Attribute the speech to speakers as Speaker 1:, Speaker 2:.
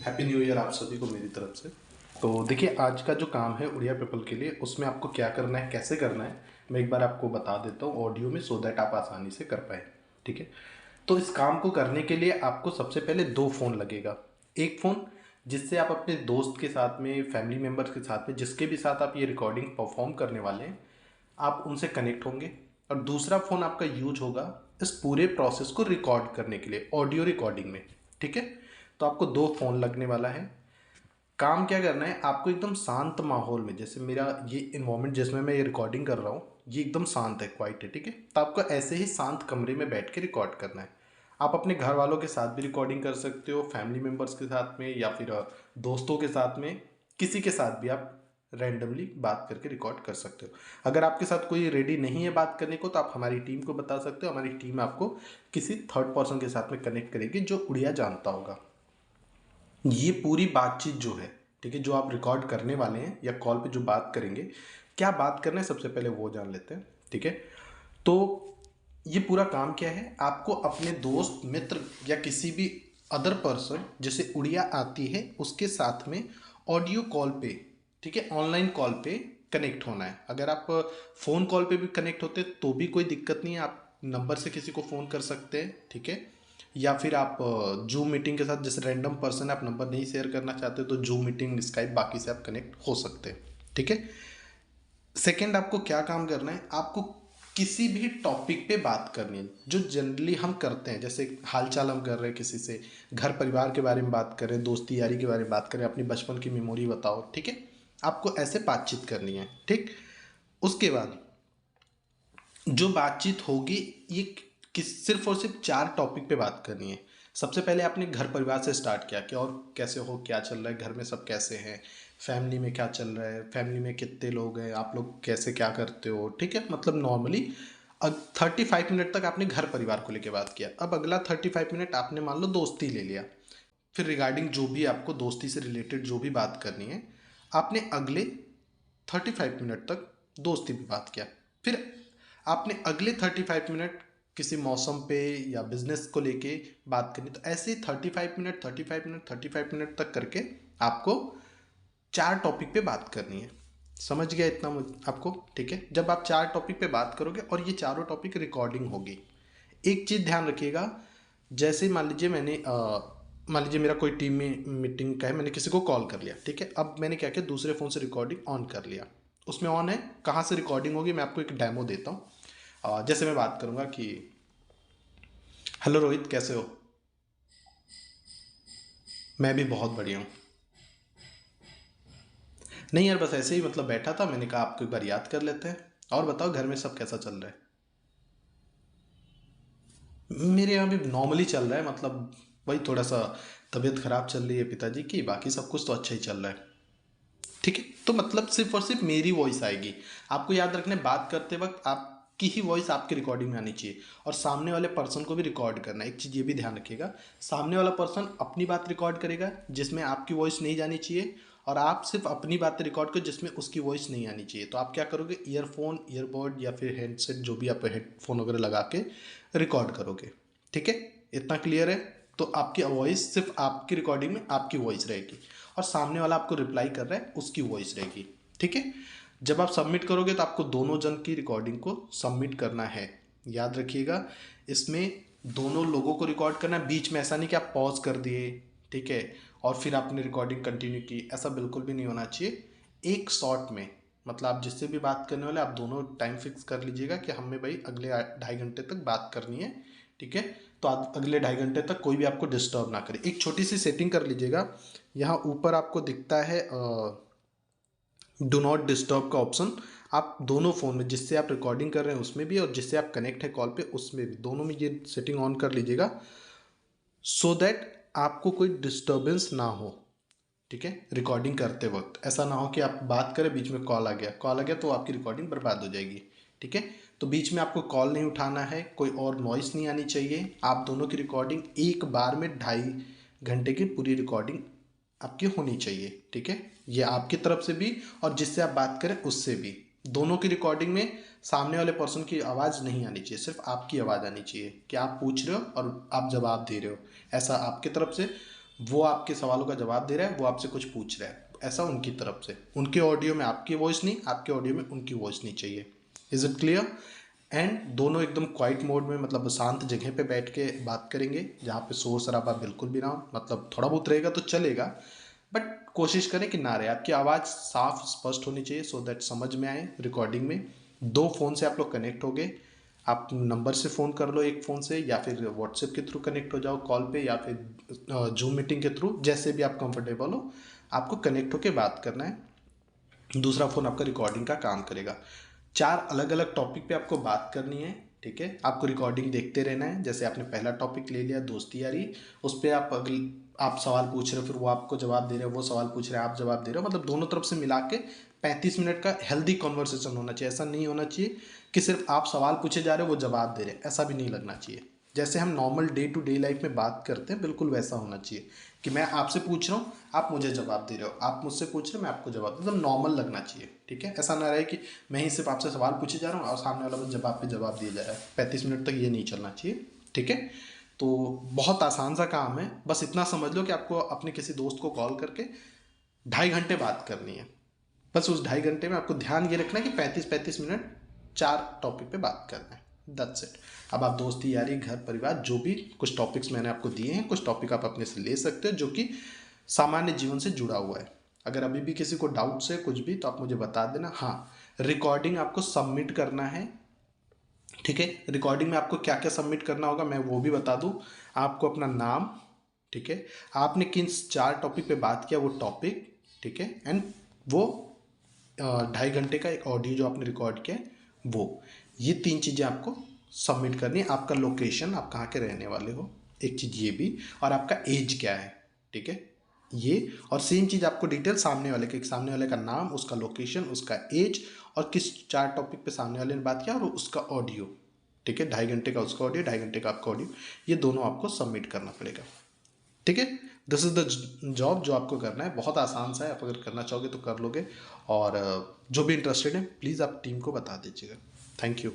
Speaker 1: Happy new year आप सभी को मेरी तरफ से। तो देखिए, आज का जो काम है उड़िया पीपल के लिए, उसमें आपको क्या करना है, कैसे करना है, मैं एक बार आपको बता देता हूँ ऑडियो में, सो दैट आप आसानी से कर पाए। ठीक है। तो इस काम को करने के लिए आपको सबसे पहले दो फ़ोन लगेगा। एक फ़ोन जिससे आप अपने दोस्त के साथ में, फैमिली मेम्बर्स के साथ में, जिसके भी साथ आप ये रिकॉर्डिंग परफॉर्म करने वाले हैं, आप उनसे कनेक्ट होंगे। और दूसरा फ़ोन आपका यूज होगा इस पूरे प्रोसेस को रिकॉर्ड करने के लिए, ऑडियो रिकॉर्डिंग में। ठीक है। तो आपको दो फ़ोन लगने वाला है। काम क्या करना है आपको, एकदम शांत माहौल में, जैसे मेरा ये इन्वायरमेंट जिसमें मैं ये रिकॉर्डिंग कर रहा हूँ, ये एकदम शांत है, क्वाइट है। ठीक है। तो आपको ऐसे ही शांत कमरे में बैठ के रिकॉर्ड करना है। आप अपने घर वालों के साथ भी रिकॉर्डिंग कर सकते हो, फैमिली मेम्बर्स के साथ में, या फिर दोस्तों के साथ में, किसी के साथ भी आप रैंडमली बात करके रिकॉर्ड कर सकते हो। अगर आपके साथ कोई रेडी नहीं है बात करने को, तो आप हमारी टीम को बता सकते हो। हमारी टीम आपको किसी थर्ड पर्सन के साथ में कनेक्ट करेगी जो उड़िया जानता होगा। ये पूरी बातचीत जो है, ठीक है, जो आप रिकॉर्ड करने वाले हैं या कॉल पे जो बात करेंगे, क्या बात करना है सबसे पहले वो जान लेते हैं। ठीक है। तो ये पूरा काम क्या है, आपको अपने दोस्त मित्र या किसी भी अदर पर्सन जिसे उड़िया आती है उसके साथ में ऑडियो कॉल पे, ठीक है, ऑनलाइन कॉल पे कनेक्ट होना है। अगर आप फ़ोन कॉल पे भी कनेक्ट होते तो भी कोई दिक्कत नहीं है, आप नंबर से किसी को फ़ोन कर सकते हैं। ठीक है। या फिर आप जूम मीटिंग के साथ, जैसे रैंडम पर्सन आप नंबर नहीं शेयर करना चाहते तो जूम मीटिंग, स्काइप, बाकी से आप कनेक्ट हो सकते हैं। ठीक है। सेकंड, आपको क्या काम करना है, आपको किसी भी टॉपिक पे बात करनी है जो जनरली हम करते हैं। जैसे हालचाल हम कर रहे हैं किसी से, घर परिवार के बारे में बात करें, दोस्ती यारी के बारे में बात करें, अपनी बचपन की मेमोरी बताओ। ठीक है। आपको ऐसे बातचीत करनी है। ठीक। उसके बाद जो बातचीत होगी, ये सिर्फ और सिर्फ चार टॉपिक पे बात करनी है। सबसे पहले आपने घर परिवार से स्टार्ट किया कि और कैसे हो, क्या चल रहा है, घर में सब कैसे हैं, फैमिली में क्या चल रहा है, फैमिली में कितने लोग हैं, आप लोग कैसे क्या करते हो। ठीक है। मतलब नॉर्मली अब 35 मिनट तक आपने घर परिवार को लेके बात किया। अब अगला 35 मिनट आपने मान लो दोस्ती ले लिया। फिर रिगार्डिंग जो भी आपको दोस्ती से रिलेटेड जो भी बात करनी है, आपने अगले 35 मिनट तक दोस्ती पे बात किया। फिर आपने अगले 35 मिनट किसी मौसम पे या बिजनेस को लेके बात करनी। तो ऐसे ही 35 मिनट 35 मिनट 35 मिनट तक करके आपको चार टॉपिक पे बात करनी है। समझ गया इतना आपको? ठीक है। जब आप चार टॉपिक पे बात करोगे और ये चारों टॉपिक रिकॉर्डिंग होगी, एक चीज़ ध्यान रखिएगा। जैसे मान लीजिए मेरा कोई टीम में मीटिंग का है, मैंने किसी को कॉल कर लिया। ठीक है। अब मैंने क्या किया, दूसरे फ़ोन से रिकॉर्डिंग ऑन कर लिया। उसमें ऑन है, कहाँ से रिकॉर्डिंग होगी मैं आपको एक डेमो देता हूँ। जैसे मैं बात करूँगा कि हेलो रोहित, कैसे हो? मैं भी बहुत बढ़िया हूँ। नहीं यार, बस ऐसे ही मतलब बैठा था, मैंने कहा आपको एक बार याद कर लेते हैं। और बताओ, घर में सब कैसा चल रहा है? मेरे यहाँ भी नॉर्मली चल रहा है, मतलब वही थोड़ा सा तबीयत खराब चल रही है पिताजी की, बाकी सब कुछ तो अच्छा ही चल रहा है। ठीक है। तो मतलब सिर्फ और सिर्फ मेरी वॉइस आएगी। आपको याद रखना है, बात करते वक्त आपकी ही वॉइस आपकी रिकॉर्डिंग में आनी चाहिए, और सामने वाले पर्सन को भी रिकॉर्ड करना है। एक चीज़ ये भी ध्यान रखिएगा, सामने वाला पर्सन अपनी बात रिकॉर्ड करेगा जिसमें आपकी वॉइस नहीं जानी चाहिए, और आप सिर्फ अपनी बातें रिकॉर्ड करो जिसमें उसकी वॉइस नहीं आनी चाहिए। तो आप क्या करोगे, ईयरफोन, ईयरबड या फिर हेडसेट, जो भी आप हेडफोन वगैरह लगा के रिकॉर्ड करोगे। ठीक है। इतना क्लियर है? तो आपकी वॉइस सिर्फ आपकी रिकॉर्डिंग में आपकी वॉइस रहेगी, और सामने वाला आपको रिप्लाई कर रहा है उसकी वॉइस रहेगी। ठीक है। जब आप सबमिट करोगे तो आपको दोनों जन की रिकॉर्डिंग को सबमिट करना है। याद रखिएगा, इसमें दोनों लोगों को रिकॉर्ड करना है, बीच में ऐसा नहीं कि आप पॉज कर दिए, ठीक है, और फिर आपने रिकॉर्डिंग कंटिन्यू की, ऐसा बिल्कुल भी नहीं होना चाहिए। एक शॉट में, मतलब आप जिससे भी बात करने वाले, आप दोनों टाइम फिक्स कर लीजिएगा कि हमें भाई अगले 2.5 घंटे तक बात करनी है। ठीक है। तो अगले 2.5 घंटे तक कोई भी आपको डिस्टर्ब ना करे। एक छोटी सी सेटिंग कर लीजिएगा, यहाँ ऊपर आपको दिखता है डू नॉट डिस्टर्ब का ऑप्शन। आप दोनों फ़ोन में, जिससे आप रिकॉर्डिंग कर रहे हैं उसमें भी, और जिससे आप कनेक्ट है कॉल पे उसमें भी, दोनों में ये सेटिंग ऑन कर लीजिएगा, सो दैट आपको कोई डिस्टर्बेंस ना हो। ठीक है। रिकॉर्डिंग करते वक्त ऐसा ना हो कि आप बात करें, बीच में कॉल आ गया तो आपकी रिकॉर्डिंग बर्बाद हो जाएगी। ठीक है। तो बीच में आपको कॉल नहीं उठाना है, कोई और नॉइस नहीं आनी चाहिए। आप दोनों की रिकॉर्डिंग एक बार में 2.5 घंटे की पूरी रिकॉर्डिंग आपकी होनी चाहिए। ठीक है। ये आपकी तरफ से भी, और जिससे आप बात करें उससे भी, दोनों की रिकॉर्डिंग में सामने वाले पर्सन की आवाज़ नहीं आनी चाहिए, सिर्फ आपकी आवाज़ आनी चाहिए कि आप पूछ रहे हो और आप जवाब दे रहे हो, ऐसा आपकी तरफ से। वो आपके सवालों का जवाब दे रहा है, वो आपसे कुछ पूछ रहा है, ऐसा उनकी तरफ से। उनके ऑडियो में आपकी वॉइस नहीं, आपके ऑडियो में उनकी वॉइस नहीं चाहिए। Is it clear? एंड दोनों एकदम क्वाइट मोड में, मतलब शांत जगह पे बैठ के बात करेंगे जहाँ पे शोर शराबा बिल्कुल भी ना हो। मतलब थोड़ा बहुत रहेगा तो चलेगा, बट कोशिश करें कि ना रहे। आपकी आवाज़ साफ स्पष्ट होनी चाहिए सो दैट समझ में आए रिकॉर्डिंग में। 2 फ़ोन से आप लोग कनेक्ट हो गए, आप नंबर से फ़ोन कर लो एक फ़ोन से, या फिर व्हाट्सएप के थ्रू कनेक्ट हो जाओ कॉल पे, या फिर जूम मीटिंग के थ्रू, जैसे भी आप कंफर्टेबल हो आपको कनेक्ट होके बात करना है। दूसरा फ़ोन आपका रिकॉर्डिंग का काम करेगा। 4 अलग अलग टॉपिक पे आपको बात करनी है, ठीक है। आपको रिकॉर्डिंग देखते रहना है। जैसे आपने पहला टॉपिक ले लिया दोस्ती यारी, उस पर आप सवाल पूछ रहे हो, फिर वो आपको जवाब दे रहे हो, वो सवाल पूछ रहे हैं आप जवाब दे रहे हो, मतलब दोनों तरफ से मिला के 35 मिनट का हेल्दी कॉन्वर्सेशन होना चाहिए। ऐसा नहीं होना चाहिए कि सिर्फ आप सवाल पूछे जा रहे हो वो जवाब दे रहे हैं, ऐसा भी नहीं लगना चाहिए। जैसे हम normal day to day life में बात करते हैं बिल्कुल वैसा होना चाहिए कि मैं आपसे पूछ रहा हूँ, आप मुझे जवाब दे रहे हो, आप मुझसे पूछ रहे हो, मैं आपको जवाब दे रहा हूँ। एकदम नॉर्मल लगना चाहिए, ठीक है। ऐसा ना रहे कि मैं ही सिर्फ आपसे सवाल पूछे जा रहा हूँ और सामने वाला बस जवाब पे जवाब दिया जा रहा है। 35 मिनट तक ये नहीं चलना चाहिए, ठीक है। तो बहुत आसान सा काम है, बस इतना समझ लो कि आपको अपने किसी दोस्त को कॉल करके 2.5 घंटे बात करनी है। बस उस 2.5 घंटे में आपको ध्यान ये रखना है कि 35-35 मिनट 4 टॉपिक पे बात करना है, दैट्स इट। अब आप दोस्ती यारी घर परिवार जो भी कुछ टॉपिक्स मैंने आपको दिए हैं, कुछ टॉपिक आप अपने से ले सकते हो जो कि सामान्य जीवन से जुड़ा हुआ है। अगर अभी भी किसी को डाउट्स है कुछ भी तो आप मुझे बता देना। हाँ, रिकॉर्डिंग आपको सबमिट करना है, ठीक है। रिकॉर्डिंग में आपको क्या क्या सबमिट करना होगा मैं वो भी बता दूं। आपको अपना नाम, ठीक है, आपने किन 4 टॉपिक पे बात किया वो टॉपिक, ठीक है, एंड वो 2.5 घंटे का एक ऑडियो जो आपने रिकॉर्ड किया है वो, ये 3 चीज़ें आपको सबमिट करनी है। आपका लोकेशन, आप कहाँ के रहने वाले हो, एक चीज़ ये भी, और आपका एज क्या है, ठीक है, ये। और सेम चीज़ आपको डिटेल सामने वाले का नाम, उसका लोकेशन, उसका एज, और किस 4 टॉपिक पे सामने वाले ने बात किया, और उसका ऑडियो, ठीक है। 2.5 घंटे का उसका ऑडियो, 2.5 घंटे का आपका ऑडियो, ये दोनों आपको सबमिट करना पड़ेगा, ठीक है। दिस इज़ द जॉब जो आपको करना है। बहुत आसान सा है, आप अगर करना चाहोगे तो कर लोगे। और जो भी इंटरेस्टेड है प्लीज़ आप टीम को बता दीजिएगा। Thank you.